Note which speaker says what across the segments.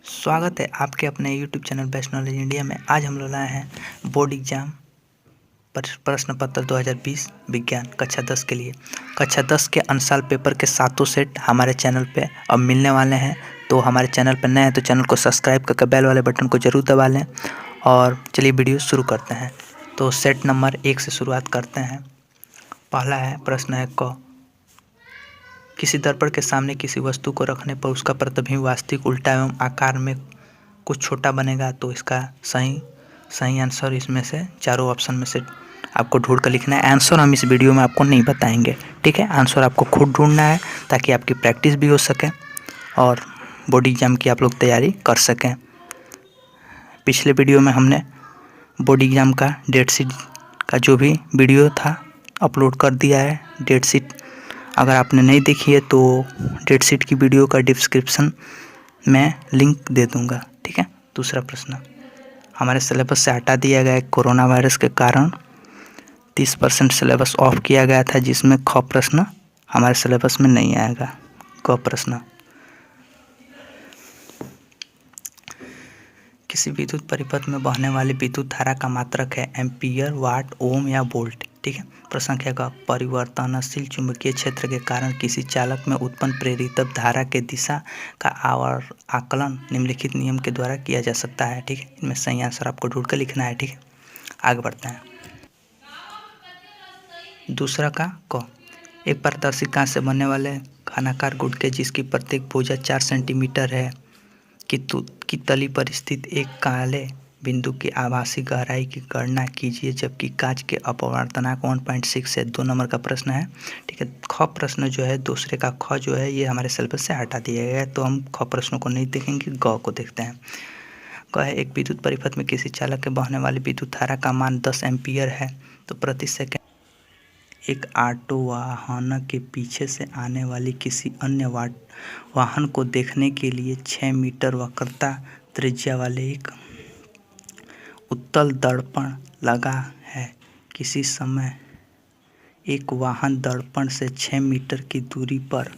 Speaker 1: स्वागत है आपके अपने YouTube channel best knowledge India में। आज हम लोग लाए हैं बोर्ड एग्जाम प्रश्न पत्र 2020 विज्ञान कक्षा 10 के लिए। कक्षा 10 के अनसाल पेपर के सातों सेट हमारे चैनल पे अब मिलने वाले हैं। तो हमारे चैनल पर नए हैं तो चैनल को सब्सक्राइब करके बेल वाले बटन को जरूर दबा लें। और चलिए वीडियो शुरू करते हैं। तो सेट नंबर 1 से शुरुआत करते हैं। पहला है प्रश्न है क, किसी दर्पण के सामने किसी वस्तु को रखने पर उसका प्रतिबिंब वास्तविक उल्टा एवं आकार में कुछ छोटा बनेगा। तो इसका सही आंसर इसमें से चारों ऑप्शन में से आपको ढूंढ कर लिखना है। आंसर हम इस वीडियो में आपको नहीं बताएंगे, ठीक है। आंसर आपको खुद ढूंढना है ताकि आपकी प्रैक्टिस भी हो सके और बोर्ड एग्जाम की आप लोग तैयारी कर सकें। पिछले वीडियो में हमने बोर्ड एग्जाम का डेट शीट का जो भी वीडियो था अपलोड कर दिया है। डेट शीट अगर आपने नहीं देखी है तो डेट शीट की वीडियो का डिस्क्रिप्शन में लिंक दे दूंगा, ठीक है। दूसरा प्रश्न, हमारे सिलेबस से हटा दिया गया है कोरोना वायरस के कारण 30% सिलेबस ऑफ किया गया था, जिसमें ख प्रश्न हमारे सिलेबस में नहीं आएगा। क प्रश्न, किसी विद्युत परिपथ में बहने वाली विद्युत धारा का मात्रक है एम्पियर, वाट, ओम या वोल्ट, ठीक है। प्रश्न संख्या का, परिवर्तनशील चुंबकीय क्षेत्र के कारण किसी चालक में उत्पन्न प्रेरित धारा के दिशा का आकलन निम्नलिखित नियम के द्वारा किया जा सकता है, ठीक है। इनमें सही आंसर आपको ढूंढ कर लिखना है, ठीक है। आगे बढ़ते हैं। दूसरा का क, एक पारदर्शी कांच से बनने वाले घनाकार गुटके जिसकी प्रत्येक भुजा 4 सेंटीमीटर है की तली पर स्थित एक काले बिंदु की आभासी गहराई की गणना कीजिए, जबकि कांच के अपवर्तनांक 1.6 से 2 नंबर का प्रश्न है, ठीक है। ख प्रश्न जो है, दूसरे का ख जो है ये हमारे सिलेबस से हटा दिया गया है, तो हम ख प्रश्नों को नहीं देखेंगे, ग को देखते हैं। क है, एक विद्युत परिपथ में किसी चालक के बहने वाली विद्युत धारा का मान 10 एम्पीयर है, तो प्रति सेकंड एक ऑटो वाहन के पीछे से आने वाली किसी अन्य वाहन को देखने के लिए 6 मीटर वक्रता त्रिज्या वाले एक उत्तल दर्पण लगा है। किसी समय एक वाहन दर्पण से 6 मीटर की दूरी पर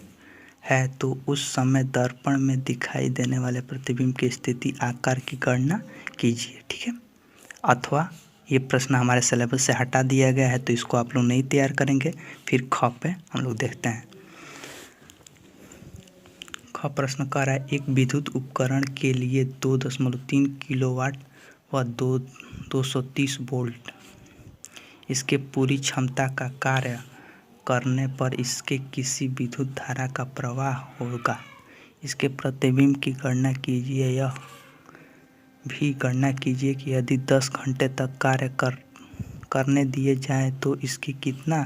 Speaker 1: है, तो उस समय दर्पण में दिखाई देने वाले प्रतिबिंब की स्थिति आकार की गणना कीजिए, ठीक है। अथवा ये प्रश्न हमारे सिलेबस से हटा दिया गया है तो इसको आप लोग नहीं तैयार करेंगे। फिर ख पे हम लोग देखते हैं। ख प्रश्न कह रहा है, एक विद्युत उपकरण के लिए 2.3 किलोवाट व 230 वोल्ट इसके पूरी क्षमता का कार्य करने पर इसके किसी विद्युत धारा का प्रवाह होगा। इसके प्रतिबिंब की गणना कीजिए। यह भी गणना कीजिए कि यदि 10 घंटे तक कार्य करने दिए जाए तो इसकी कितना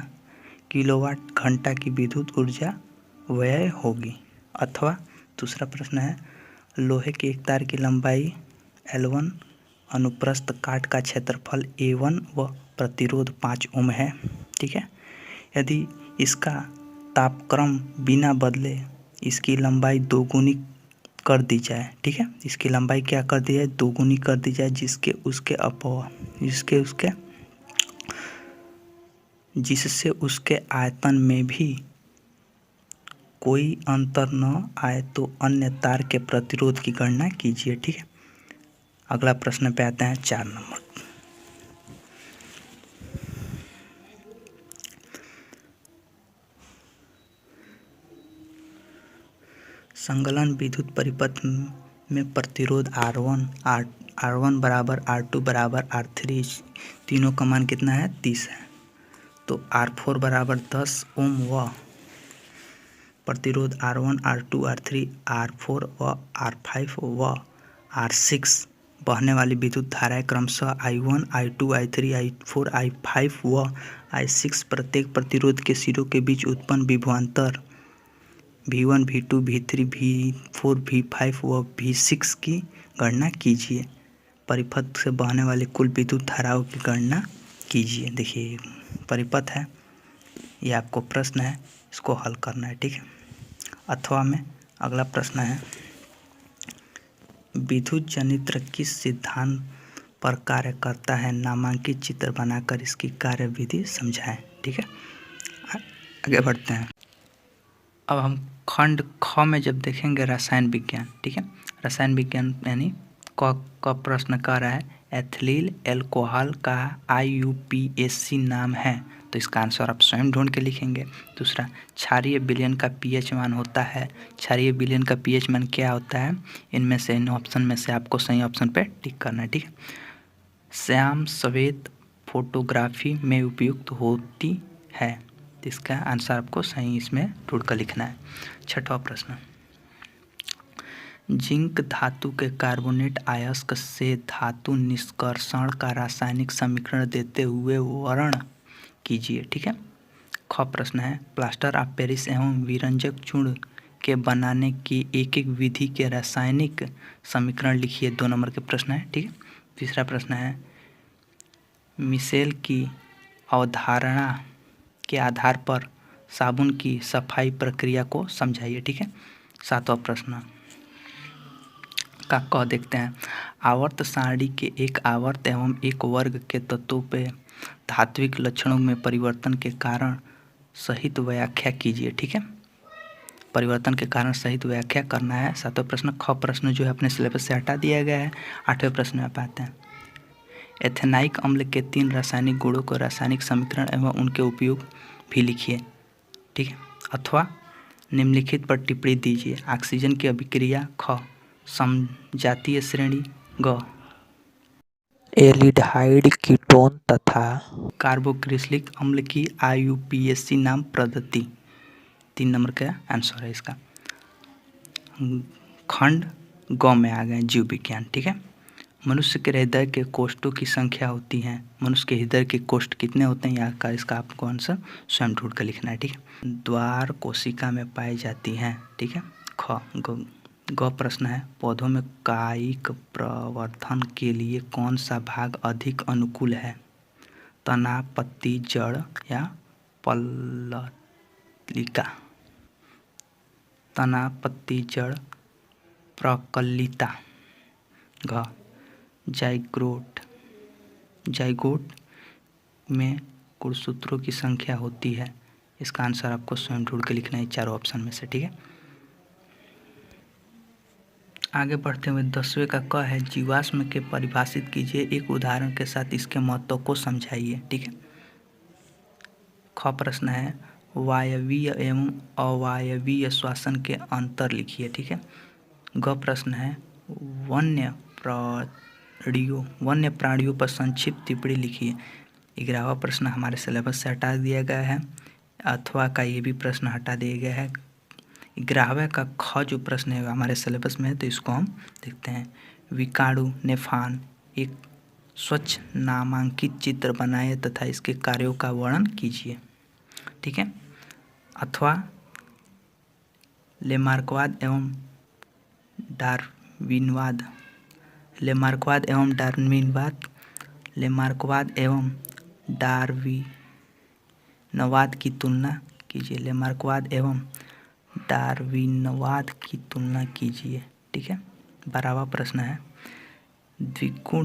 Speaker 1: किलोवाट घंटा की विद्युत ऊर्जा व्यय होगी। अथवा दूसरा प्रश्न है, लोहे के एक तार की लंबाई L1, अनुप्रस्थ काट का क्षेत्रफल A1 व प्रतिरोध 5 ओम है, ठीक है। यदि इसका तापक्रम बिना बदले इसकी लंबाई दोगुनी कर दी जाए, ठीक है। इसकी लंबाई क्या कर दी जाए, दोगुनी कर दी जाए, जिससे उसके आयतन में भी कोई अंतर न आए, तो अन्य तार के प्रतिरोध की गणना कीजिए, ठीक है। अगला प्रश्न पे आते हैं 4 नंबर। संगलन विद्युत परिपथ में प्रतिरोध R1 बराबर R2 बराबर R3 तीनों का मान कितना है, 30 है। तो R4 बराबर 10 ओम व प्रतिरोध R1, R2, R3, R4 व R5 व R6 बहने वाली विद्युत धाराएं क्रमशः I1, I2, I3, I4, I5 व I6 प्रत्येक प्रतिरोध के सिरों के बीच उत्पन्न विभवांतर V1, V2, V3, V4, V5 व V6 की गणना कीजिए। परिपथ से बहने वाली कुल विद्युत धाराओं की गणना कीजिए। देखिए परिपथ है, ये आपको प्रश्न है, इसको हल करना है, ठीक है। अथवा में अगला प्रश्न है, विद्युत जनित्र किस सिद्धांत पर कार्य करता है, नामांकित चित्र बनाकर इसकी कार्यविधि समझाएं, ठीक है। आगे बढ़ते हैं। अब हम खंड ख में जब देखेंगे रसायन विज्ञान, ठीक है। रसायन विज्ञान यानी क प्रश्न कर रहा है एथिलील एल्कोहल का IUPAC नाम है, तो इसका आंसर आप स्वयं ढूंढ के लिखेंगे। दूसरा, क्षारीय विलयन का pH मान होता है, क्षारीय विलयन का pH मान क्या होता है, इनमें से इन ऑप्शन में से आपको सही ऑप्शन पे टिक करना है, ठीक है। श्याम सफेद फोटोग्राफी में उपयुक्त होती है, तो इसका आंसर आपको सही इसमें ढूंढ कर लिखना है। छठवां प्रश्न, जिंक धातु के कार्बोनेट अयस्क से धातु निष्कर्षण का रासायनिक समीकरण देते हुए वर्णन कीजिए, ठीक है। ख प्रश्न है प्लास्टर ऑफ पेरिस एवं विरंजक चूर्ण के बनाने की एक एक विधि के रासायनिक समीकरण लिखिए, 2 नंबर के प्रश्न है, ठीक है। तीसरा प्रश्न है मिशेल की अवधारणा के आधार पर साबुन की सफाई प्रक्रिया को समझाइए, ठीक है। 7वां प्रश्न का क देखते हैं, आवर्त सारणी के एक आवर्त एवं एक वर्ग के तत्वों पे धात्विक लक्षणों में परिवर्तन के कारण सहित व्याख्या कीजिए, ठीक है। परिवर्तन के कारण सहित व्याख्या करना है। 7वां प्रश्न। ख प्रश्न जो है अपने सिलेबस से हटा दिया गया है। 8वें प्रश्न में आप आते हैं, एथेनाइक अम्ल के 3 रासायनिक गुणों को रासायनिक समीकरण एवं उनके उपयोग भी लिखिए, ठीक है, अथवा निम्नलिखित पर टिप्पणी दीजिए। ऑक्सीजन की अभिक्रिया ख समजातीय श्रेणी, ग एल्डिहाइड कीटोन तथा कार्बोक्सिलिक अम्ल की IUPAC नाम पद्धति, 3 नंबर का आंसर है इसका। खंड ग में आ गए जीव विज्ञान, ठीक है। मनुष्य के हृदय के कोष्ठों की संख्या होती है, मनुष्य के हृदय के कोष्ठ कितने होते हैं यहाँ का इसका आपको आंसर स्वयं ढूंढ कर लिखना है, ठीक है। द्वार कोशिका में पाई जाती हैं, ठीक है। ख ग प्रश्न है पौधों में कायिक प्रवर्धन के लिए कौन सा भाग अधिक अनुकूल है, तना, पत्ती, जड़ या पल्लिका। तना, पत्ती, जड़, प्रकलिता। घ जाइगोट में गुणसूत्रों की संख्या होती है, इसका आंसर आपको स्वयं ढूंढ के लिखना है चारों ऑप्शन में से, ठीक है। आगे बढ़ते हुए 10वें का क है जीवाश्म के परिभाषित कीजिए, एक उदाहरण के साथ इसके महत्व को समझाइए, ठीक है। ख प्रश्न है वायवीय एवं अवायवीय श्वसन के अंतर लिखिए, ठीक है। ग प्रश्न है वन्य प्राणियों पर संक्षिप्त टिप्पणी लिखिए। 11वां प्रश्न हमारे सिलेबस से हटा दिया गया है, अथवा का ये भी प्रश्न हटा दिया गया है। 11वें का ख जो प्रश्न है हमारे सिलेबस में है, तो इसको हम देखते हैं। विकाणु नेफान एक स्वच्छ नामांकित चित्र बनाए तथा इसके कार्यों का वर्णन कीजिए, ठीक है। अथवा लेमार्कवाद एवं डार्विनवाद, लेमार्कवाद एवं डार्विनवाद की तुलना कीजिए, लेमार्कवाद एवं डार्विनवाद की तुलना कीजिए, ठीक है। 12वां प्रश्न है द्विगुण